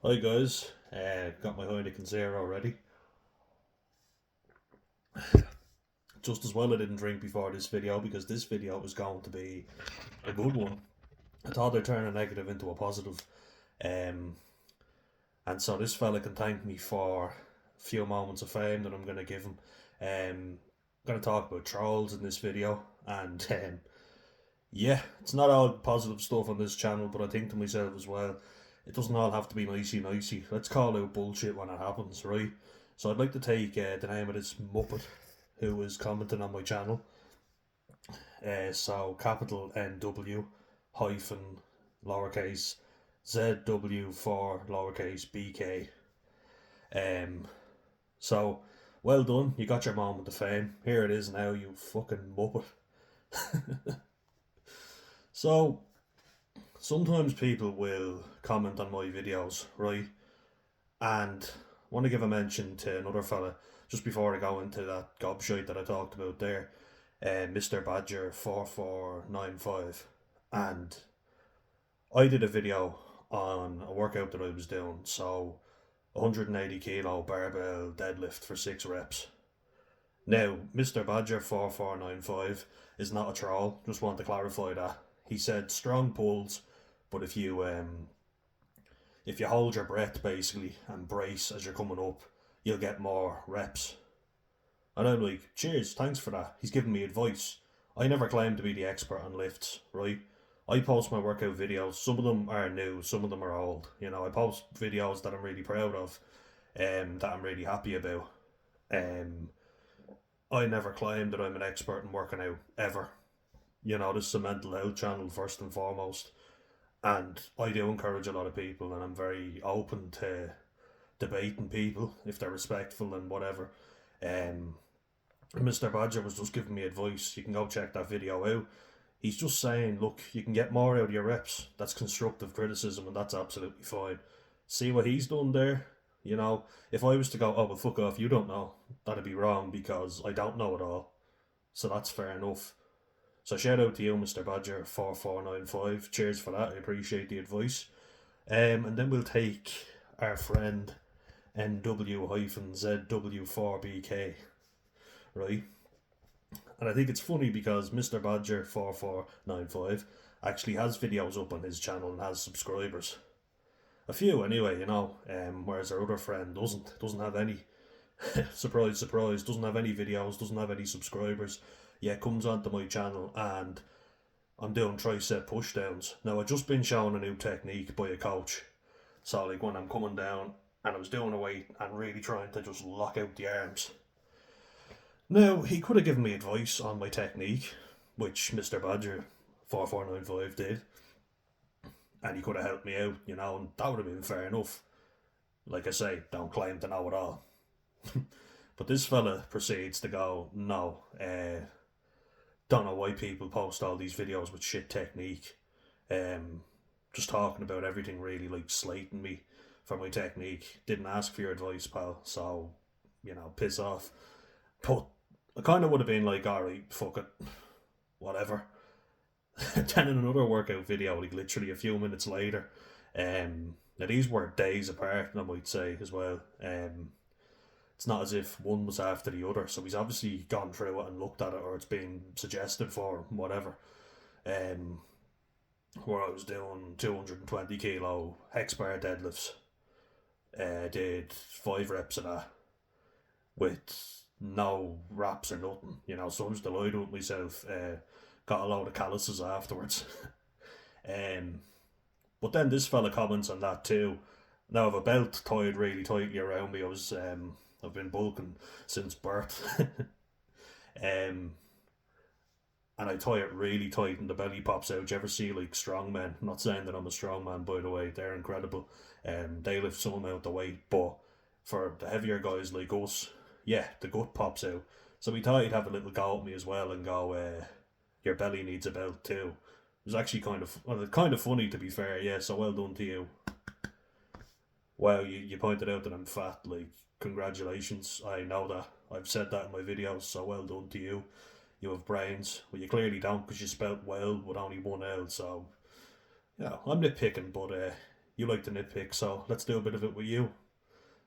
Hi guys, got my Heineken Zero ready. Just as well I didn't drink before this video because this video was going to be a good one. I thought I'd turn a negative into a positive. Um, and so this fella can thank me for a few moments of fame that I'm going to give him. I'm going to talk about trolls in this video. And yeah, it's not all positive stuff on this channel, but I think to myself as well, it doesn't all have to be nicey nicey. Let's call out bullshit when it happens, right? So I'd like to take the name of this Muppet who was commenting on my channel. So capital NW hyphen lowercase ZW for lowercase BK. Um, so well done, you got your moment of fame. Here it is now, you fucking Muppet. So sometimes people will comment on my videos, right? And want to give a mention to another fella just before I go into that gobshite that I talked about there, Mr. Badger 4495. And I did a video on a workout that I was doing, so 180 kilo barbell deadlift for 6 reps. Now, Mr. Badger 4495 is not a troll, just want to clarify that. He said strong pulls, but if you hold your breath basically and brace as you're coming up, you'll get more reps. And I'm like, cheers, thanks for that. He's giving me advice. I never claimed to be the expert on lifts, right? I post my workout videos. Some of them are new, some of them are old. I post videos that I'm really proud of, that I'm really happy about. Um, I never claimed that I'm an expert in working out ever. This is a mental health channel first and foremost, and I do encourage a lot of people, and I'm very open to debating people if they're respectful and whatever. Um, Mr. Badger was just giving me advice. You can go check that video out. He's just saying, look, you can get more out of your reps. That's constructive criticism, and that's absolutely fine. See what he's done there? If I was to go, oh, well, fuck off, you don't know, that'd be wrong because I don't know it all. So that's fair enough. So shout out to you, Mr. Badger 4495. Cheers for that. I appreciate the advice. And then we'll take our friend NW-ZW4BK, right? And I think it's funny because Mr. Badger 4495 actually has videos up on his channel and has subscribers. A few anyway, whereas our other friend doesn't have any. Surprise, surprise, doesn't have any videos, doesn't have any subscribers. Yeah, comes onto my channel and I'm doing tricep pushdowns. Now I just been shown a new technique by a coach. So like when I'm coming down and I was doing a weight and really trying to just lock out the arms. Now he could have given me advice on my technique, which Mr. Badger 4495 did, and he could have helped me out, and that would have been fair enough. Like I say, don't claim to know it all. But this fella proceeds to go, no, don't know why people post all these videos with shit technique. Just talking about everything really, like slating me for my technique. Didn't ask for your advice, pal, so, piss off. But I kind of would have been like, alright, fuck it, whatever. Then in another workout video, like literally a few minutes later, now these were days apart, I might say as well. It's not as if one was after the other, so he's obviously gone through it and looked at it, or it's been suggested for him, whatever. Um, where I was doing 220 kilo hex bar deadlifts, did 5 reps of that with no wraps or nothing, so I was delighted with myself. Got a load of calluses afterwards. um, but then this fella comments on that too. Now I have a belt tied really tightly around me. I've been bulking since birth. um, and I tie it really tight and the belly pops out. Do you ever see like strong men? I'm not saying that I'm a strong man, by the way. They're incredible. They lift some amount of weight, but for the heavier guys like us, yeah, the gut pops out. So we thought he'd have a little go at me as well and go, your belly needs a belt too. It was actually kind of funny to be fair. Yeah, so well done to you. Wow, you pointed out that I'm fat. Like, congratulations. I know that. I've said that in my videos, so well done to you. You have brains. Well, you clearly don't because you spelt well with only one L, so, I'm nitpicking, but, you like to nitpick, so let's do a bit of it with you.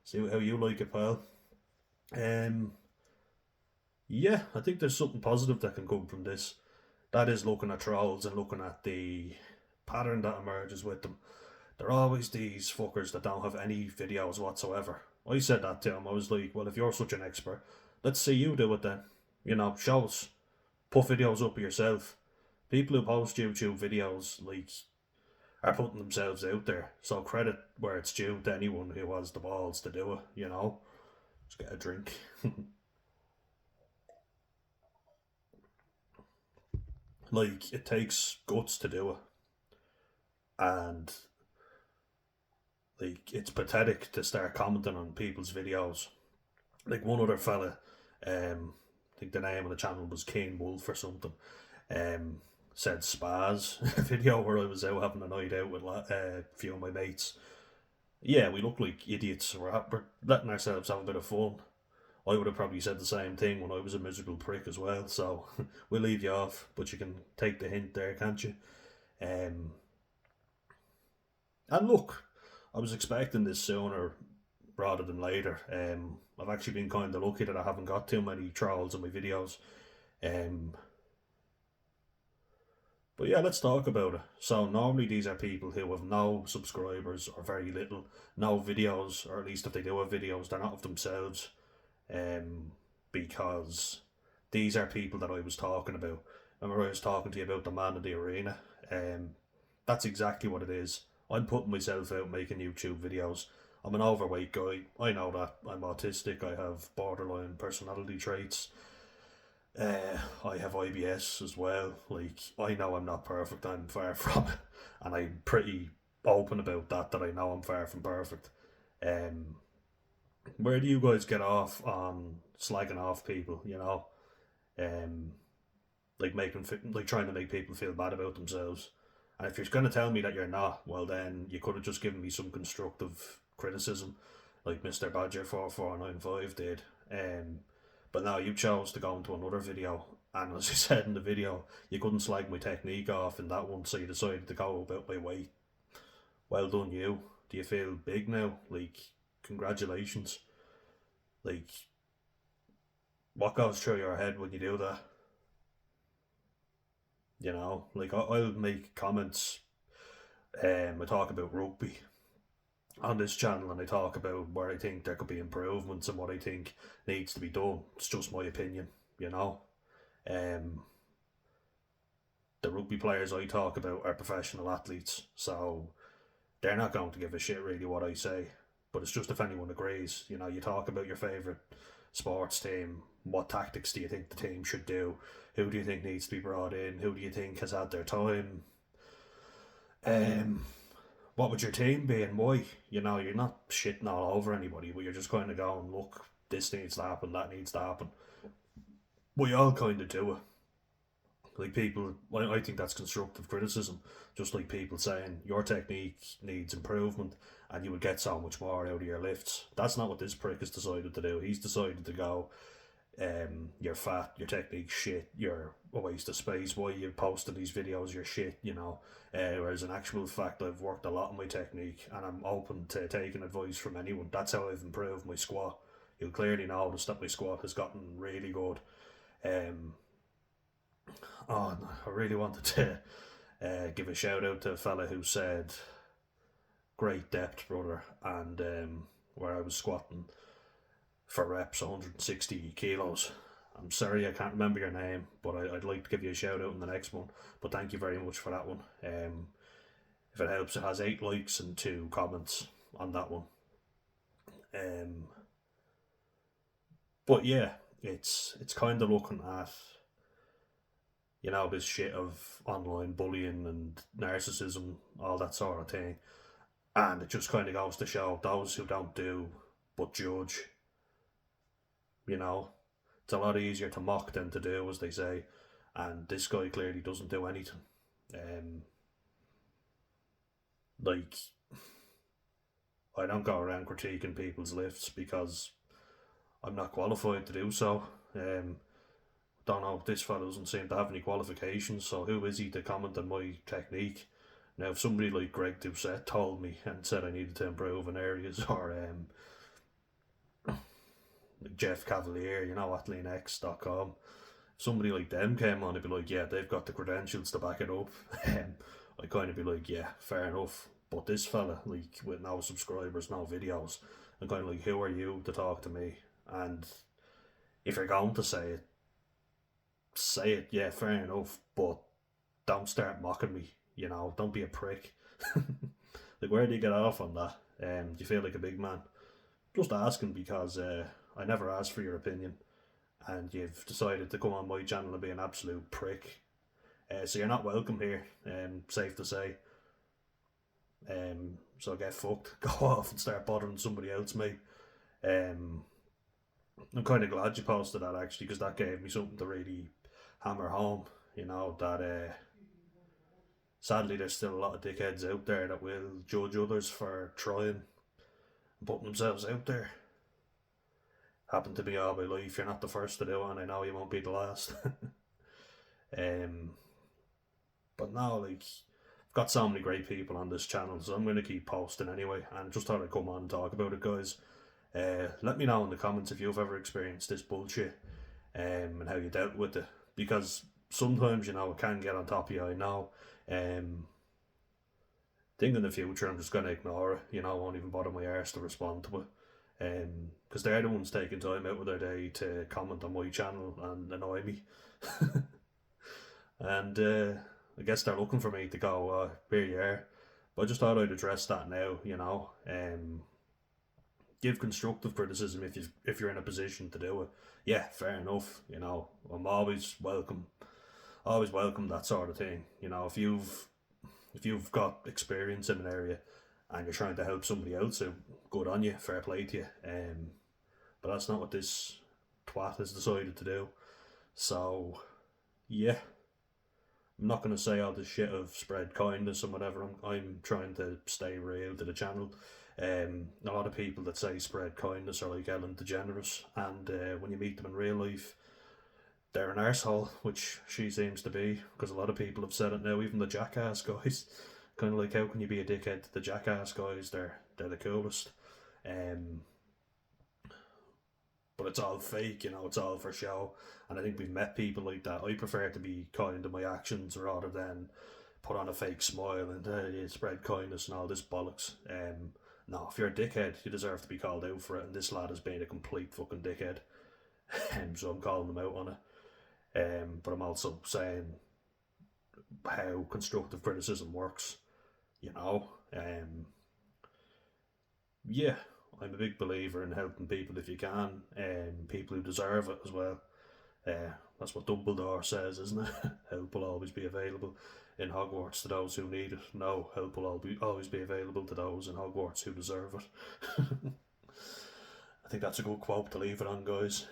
See how you like it, pal. Um, yeah, I think there's something positive that can come from this. That is looking at trolls and looking at the pattern that emerges with them. They're always these fuckers that don't have any videos whatsoever. I said that to him. I was like, well, if you're such an expert, let's see you do it then. You know, show us. Put videos up of yourself. People who post YouTube videos, like, are putting themselves out there. So credit where it's due to anyone who has the balls to do it, you know? Just get a drink. Like, it takes guts to do it. And, like, it's pathetic to start commenting on people's videos. Like, one other fella, I think the name of the channel was Kane Wolf or something, um, said Spaz, a video where I was out having a night out with a few of my mates. Yeah, we look like idiots. We're letting ourselves have a bit of fun. I would have probably said the same thing when I was a miserable prick as well. So we'll leave you off, but you can take the hint there, can't you? Um, and look, I was expecting this sooner rather than later. I've actually been kind of lucky that I haven't got too many trolls in my videos. Um, but yeah, let's talk about it. So normally these are people who have no subscribers or very little, no videos, or at least if they do have videos, they're not of themselves. Um, because these are people that I was talking about. Remember I was talking to you about the man in the arena? Um, that's exactly what it is. I'm putting myself out making YouTube videos. I'm an overweight guy. I know that. I'm autistic. I have borderline personality traits. I have IBS as well. Like, I know I'm not perfect. I'm far from it. And I'm pretty open about that, that I know I'm far from perfect. Um, where do you guys get off on slagging off people, you know? Um, like like trying to make people feel bad about themselves. And if you're going to tell me that you're not, well then you could have just given me some constructive criticism, like Mr. Badger 4495 did. But now you chose to go into another video, and as I said in the video, you couldn't slag my technique off in that one, so you decided to go about my weight. Well done, you. Do you feel big now? Like, congratulations. Like, what goes through your head when you do that? You know, like I'll make comments. I talk about rugby on this channel, and I talk about where I think there could be improvements and what I think needs to be done. It's just my opinion, you know. Um, the rugby players I talk about are professional athletes, so they're not going to give a shit really what I say. But it's just if anyone agrees, you know, you talk about your favourite sports team. What tactics do you think the team should do? Who do you think needs to be brought in? Who do you think has had their time? Um, what would your team be and why? You know, you're not shitting all over anybody, but you're just kind of going, look, this needs to happen, that needs to happen. We all kind of do it. Like people, I think that's constructive criticism. Just like people saying your technique needs improvement, and you would get so much more out of your lifts. That's not what this prick has decided to do. He's decided to go, you're fat, your technique's shit, you're a waste of space. Why you posting these videos? You're shit, you know. Whereas in actual fact, I've worked a lot on my technique, and I'm open to taking advice from anyone. That's how I've improved my squat. You'll clearly notice that my squat has gotten really good. Um, oh, I really wanted to give a shout out to a fella who said, "Great depth, brother," and where I was squatting for reps 160 kilos. I'm sorry I can't remember your name, but I'd like to give you a shout out in the next one. But thank you very much for that one. If it helps, it has 8 likes and 2 comments on that one. Um, but yeah, it's kind of looking at, you know, this shit of online bullying and narcissism, all that sort of thing, and it just kind of goes to show those who don't do but judge. You know, it's a lot easier to mock than to do, as they say, and this guy clearly doesn't do anything. Um, like, I don't go around critiquing people's lifts because I'm not qualified to do so. Don't know, this fella doesn't seem to have any qualifications, so who is he to comment on my technique? Now, if somebody like Greg Doucette told me and said I needed to improve in areas, or like Jeff Cavalier, you know, athleanx.com, if somebody like them came on, I'd be like, yeah, they've got the credentials to back it up. I'd kind of be like, yeah, fair enough. But this fella, like, with no subscribers, no videos, I'm kind of like, who are you to talk to me? And if you're going to say it, yeah, fair enough, but don't start mocking me, you know, don't be a prick. Like, where do you get off on that? Do you feel like a big man? Just asking because I never asked for your opinion, and you've decided to come on my channel and be an absolute prick. So you're not welcome here, safe to say. So get fucked. Go off and start bothering somebody else, mate. Um, I'm kind of glad you posted that actually, because that gave me something to really hammer home. You know that sadly there's still a lot of dickheads out there that will judge others for trying and putting themselves out there. Happened to me all my life. You're not the first to do it, and I know you won't be the last. um, but no, like, I've got so many great people on this channel, so I'm going to keep posting anyway. And just thought I'd come on and talk about it, guys. Let me know in the comments if you've ever experienced this bullshit, and how you dealt with it. Because sometimes, you know, it can get on top of you, I know. Think in the future I'm just going to ignore it, you know, I won't even bother my arse to respond to it. Because they're the ones taking time out of their day to comment on my channel and annoy me. And I guess they're looking for me to go, here you are. But I just thought I'd address that now, you know. Give constructive criticism if you're in a position to do it. Yeah, fair enough, you know. I'm always welcome that sort of thing. You know, if you've got experience in an area and you're trying to help somebody else out, good on you, fair play to you. But that's not what this twat has decided to do. So, yeah, I'm not going to say all this shit of spread kindness and whatever. I'm trying to stay real to the channel. A lot of people that say spread kindness are like Ellen DeGeneres, and when you meet them in real life, they're an arsehole, which she seems to be, because a lot of people have said it now, even the Jackass guys. Kind of like, how can you be a dickhead to the Jackass guys? They're the coolest. But it's all fake, you know, it's all for show. And I think we've met people like that. I prefer to be kind in my actions rather than put on a fake smile and you spread kindness and all this bollocks. No, if you're a dickhead, you deserve to be called out for it, and this lad has been a complete fucking dickhead. So I'm calling him out on it. But I'm also saying how constructive criticism works, you know. Yeah, I'm a big believer in helping people if you can, people who deserve it as well. That's what Dumbledore says, isn't it? Help will always be available in Hogwarts to those who need it. No, help will always be available to those in Hogwarts who deserve it. I think that's a good quote to leave it on, guys.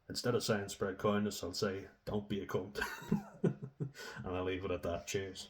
Instead of saying spread kindness, I'll say don't be a cunt. And I'll leave it at that. Cheers.